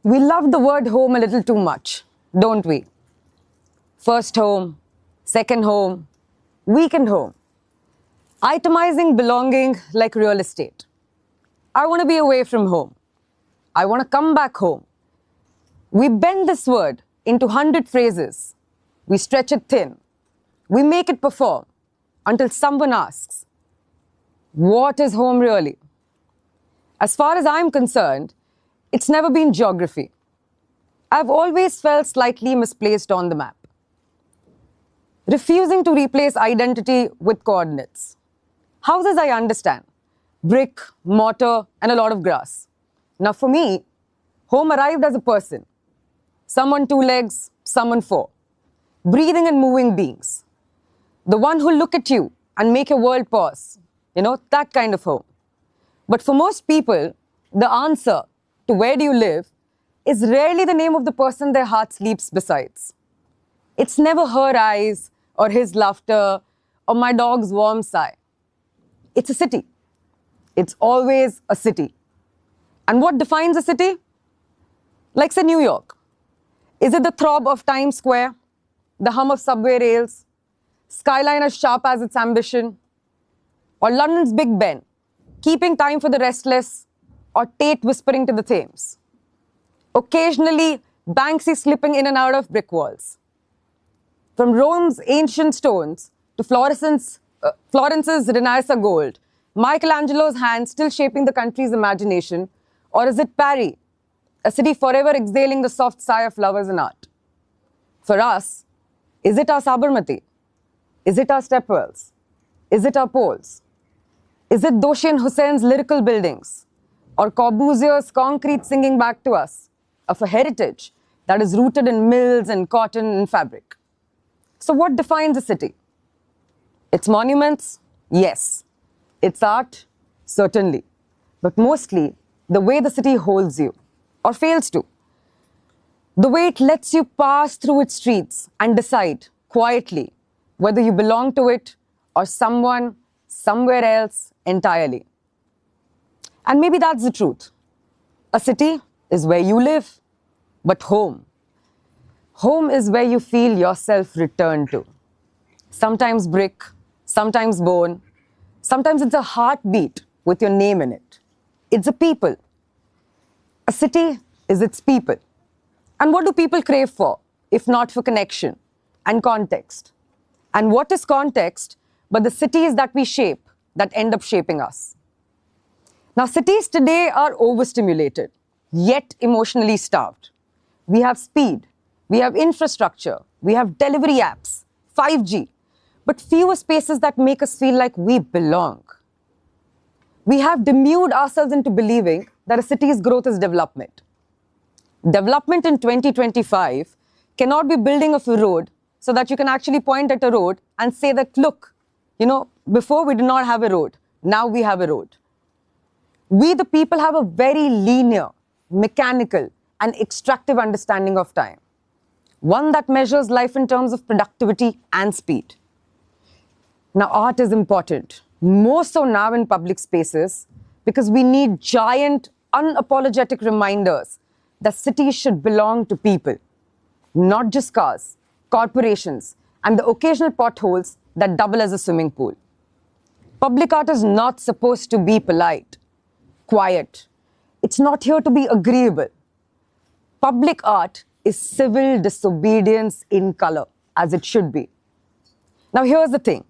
We love the word home a little too much, don't we? First home, second home, weekend home. Itemizing belonging like real estate. I want to be away from home. I want to come back home. We bend this word into 100 phrases. We stretch it thin. We make it perform until someone asks, what is home really? As far as I'm concerned, it's never been geography. I've always felt slightly misplaced on the map. Refusing to replace identity with coordinates. Houses I understand. Brick, mortar, and a lot of grass. Now for me, home arrived as a person. Some on 2 legs, some on 4. Breathing and moving beings. The one who look at you and make your world pause. That kind of home. But for most people, the answer to where do you live is rarely the name of the person their heart sleeps besides. It's never her eyes or his laughter or my dog's warm sigh. It's a city. It's always a city. And what defines a city? Like say New York. Is it the throb of Times Square, the hum of subway rails, skyline as sharp as its ambition, or London's Big Ben, keeping time for the restless, or Tate whispering to the Thames? Occasionally, Banksy slipping in and out of brick walls. From Rome's ancient stones to Florence's Renaissance gold, Michelangelo's hand still shaping the country's imagination, or is it Paris, a city forever exhaling the soft sigh of lovers and art? For us, is it our Sabarmati? Is it our stepwells? Is it our poles? Is it Doshian Hussein's lyrical buildings, or Corbusier's concrete singing back to us of a heritage that is rooted in mills and cotton and fabric? So what defines a city? Its monuments? Yes. Its art? Certainly. But mostly, the way the city holds you, or fails to. The way it lets you pass through its streets and decide, quietly, whether you belong to it or someone, somewhere else entirely. And maybe that's the truth. A city is where you live, but home is where you feel yourself return to. Sometimes brick, sometimes bone, sometimes it's a heartbeat with your name in it. It's a people. A city is its people. And what do people crave for, if not for connection and context? And what is context but the cities that we shape that end up shaping us? Now, cities today are overstimulated, yet emotionally starved. We have speed, we have infrastructure, we have delivery apps, 5G, but fewer spaces that make us feel like we belong. We have demurred ourselves into believing that a city's growth is development. Development in 2025 cannot be building of a road so that you can actually point at a road and say that, look, before we did not have a road, now we have a road. We, the people, have a very linear, mechanical, and extractive understanding of time. One that measures life in terms of productivity and speed. Now, art is important, more so now in public spaces, because we need giant, unapologetic reminders that cities should belong to people, not just cars, corporations, and the occasional potholes that double as a swimming pool. Public art is not supposed to be polite, quiet. It's not here to be agreeable. Public art is civil disobedience in color, as it should be. Now, here's the thing.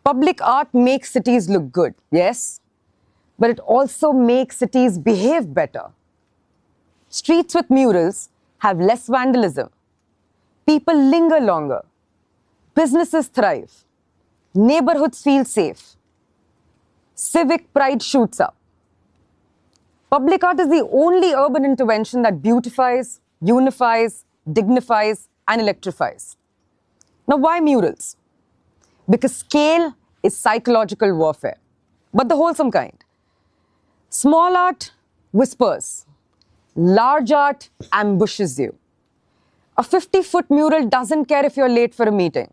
Public art makes cities look good, yes, but it also makes cities behave better. Streets with murals have less vandalism. People linger longer. Businesses thrive. Neighborhoods feel safe. Civic pride shoots up. Public art is the only urban intervention that beautifies, unifies, dignifies, and electrifies. Now, why murals? Because scale is psychological warfare, but the wholesome kind. Small art whispers. Large art ambushes you. A 50-foot mural doesn't care if you're late for a meeting.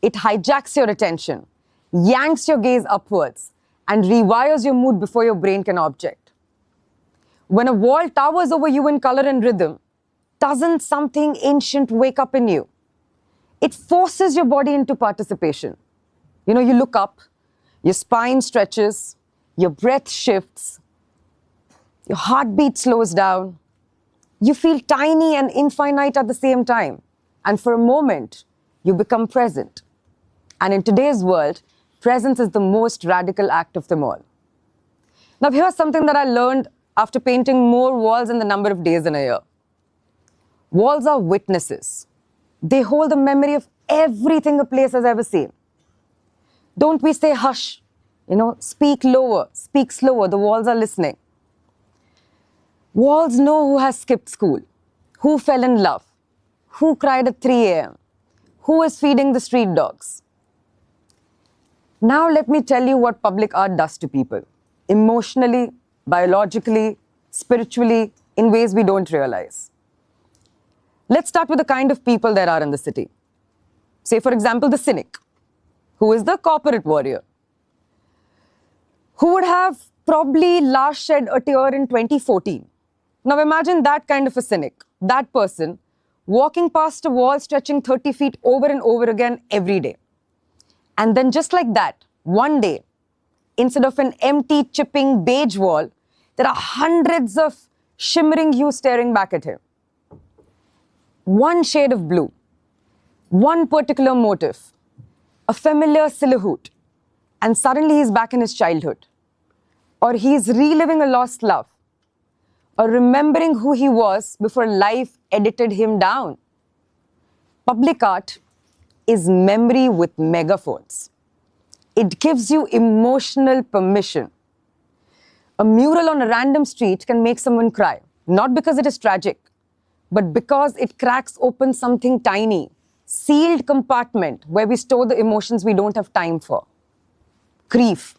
It hijacks your attention, yanks your gaze upwards, and rewires your mood before your brain can object. When a wall towers over you in color and rhythm, doesn't something ancient wake up in you? It forces your body into participation. You know, you look up, your spine stretches, your breath shifts, your heartbeat slows down. You feel tiny and infinite at the same time. And for a moment, you become present. And in today's world, presence is the most radical act of them all. Now, here's something that I learned after painting more walls than the number of days in a year. Walls are witnesses. They hold the memory of everything a place has ever seen. Don't we say hush? You know, speak lower, speak slower. The walls are listening. Walls know who has skipped school, who fell in love, who cried at 3 a.m., who is feeding the street dogs. Now let me tell you what public art does to people, emotionally, biologically, spiritually, in ways we don't realize. Let's start with the kind of people there are in the city. Say, for example, the cynic, who is the corporate warrior, who would have probably last shed a tear in 2014. Now imagine that kind of a cynic, that person, walking past a wall stretching 30 feet over and over again every day. And then just like that, one day, instead of an empty, chipping beige wall, there are hundreds of shimmering hues staring back at him. One shade of blue, one particular motif, a familiar silhouette, and suddenly he's back in his childhood. Or he's reliving a lost love, or remembering who he was before life edited him down. Public art is memory with megaphones. It gives you emotional permission. A mural on a random street can make someone cry, not because it is tragic, but because it cracks open something tiny, sealed compartment where we store the emotions we don't have time for. Grief,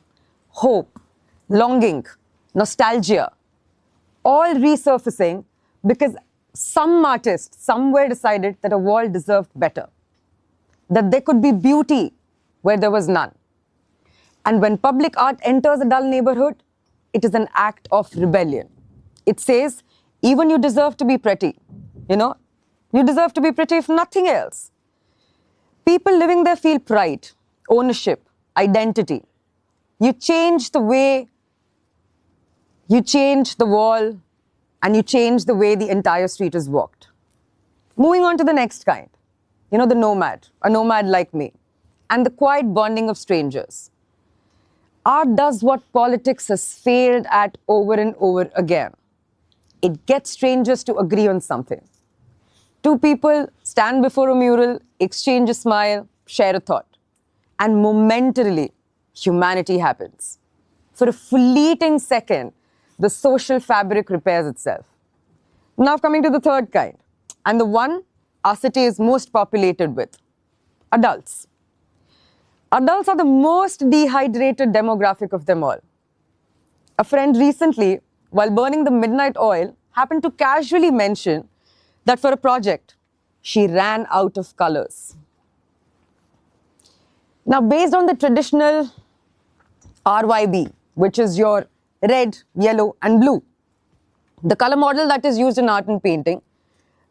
hope, longing, nostalgia, all resurfacing because some artist somewhere decided that a wall deserved better, that there could be beauty where there was none. And when public art enters a dull neighborhood, it is an act of rebellion. It says, even you deserve to be pretty. You know, you deserve to be pretty if nothing else. People living there feel pride, ownership, identity. You change the way, you change the wall, and you change the way the entire street is walked. Moving on to the next kind. You know, the nomad, a nomad like me, and the quiet bonding of strangers. Art does what politics has failed at over and over again. It gets strangers to agree on something. Two people stand before a mural, exchange a smile, share a thought. And momentarily, humanity happens. For a fleeting second, the social fabric repairs itself. Now coming to the third kind, and the one our city is most populated with, adults. Adults are the most dehydrated demographic of them all. A friend recently, while burning the midnight oil, happened to casually mention that for a project, she ran out of colors. Now, based on the traditional RYB, which is your red, yellow, and blue, the color model that is used in art and painting,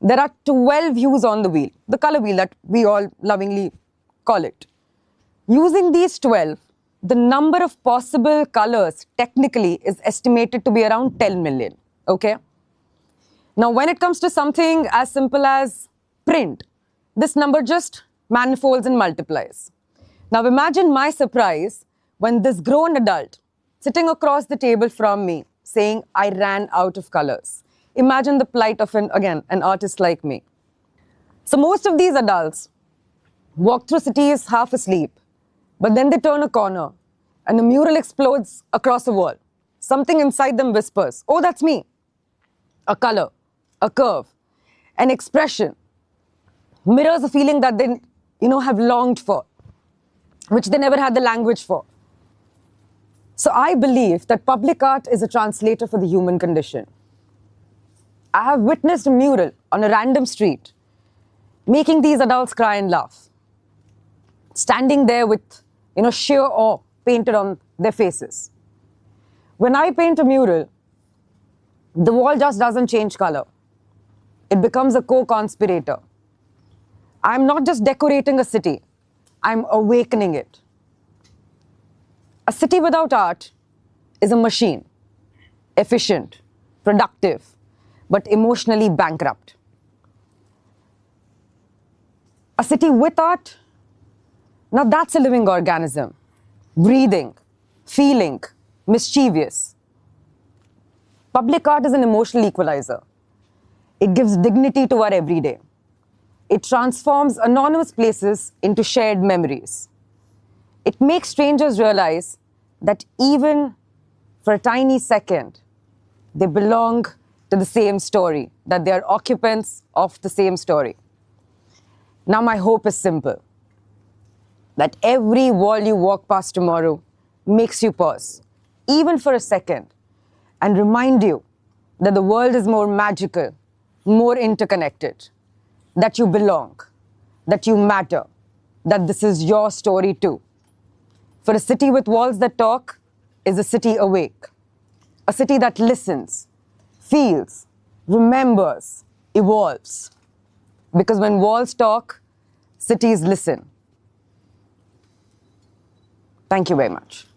there are 12 hues on the wheel, the color wheel that we all lovingly call it. Using these 12, the number of possible colors technically is estimated to be around 10 million, okay? Now, when it comes to something as simple as print, this number just manifolds and multiplies. Now, imagine my surprise when this grown adult sitting across the table from me saying, I ran out of colors. Imagine the plight of, an artist like me. So most of these adults walk through cities half asleep, but then they turn a corner and a mural explodes across a wall. Something inside them whispers, oh, that's me. A color, a curve, an expression, mirrors a feeling that they, have longed for, which they never had the language for. So I believe that public art is a translator for the human condition. I have witnessed a mural on a random street, making these adults cry and laugh, standing there with, sheer awe painted on their faces. When I paint a mural, The wall just doesn't change color. It becomes a co-conspirator. I'm not just decorating a city, I'm awakening it. A city without art is a machine, efficient, productive, but emotionally bankrupt. A city with art, now that's a living organism, breathing, feeling, mischievous. Public art is an emotional equalizer. It gives dignity to our everyday. It transforms anonymous places into shared memories. It makes strangers realize that even for a tiny second, they belong to the same story, that they are occupants of the same story. Now my hope is simple, that every wall you walk past tomorrow makes you pause, even for a second, and remind you that the world is more magical, more interconnected, that you belong, that you matter, that this is your story too. For a city with walls that talk is a city awake, a city that listens, feels, remembers, evolves. Because when walls talk, cities listen. Thank you very much.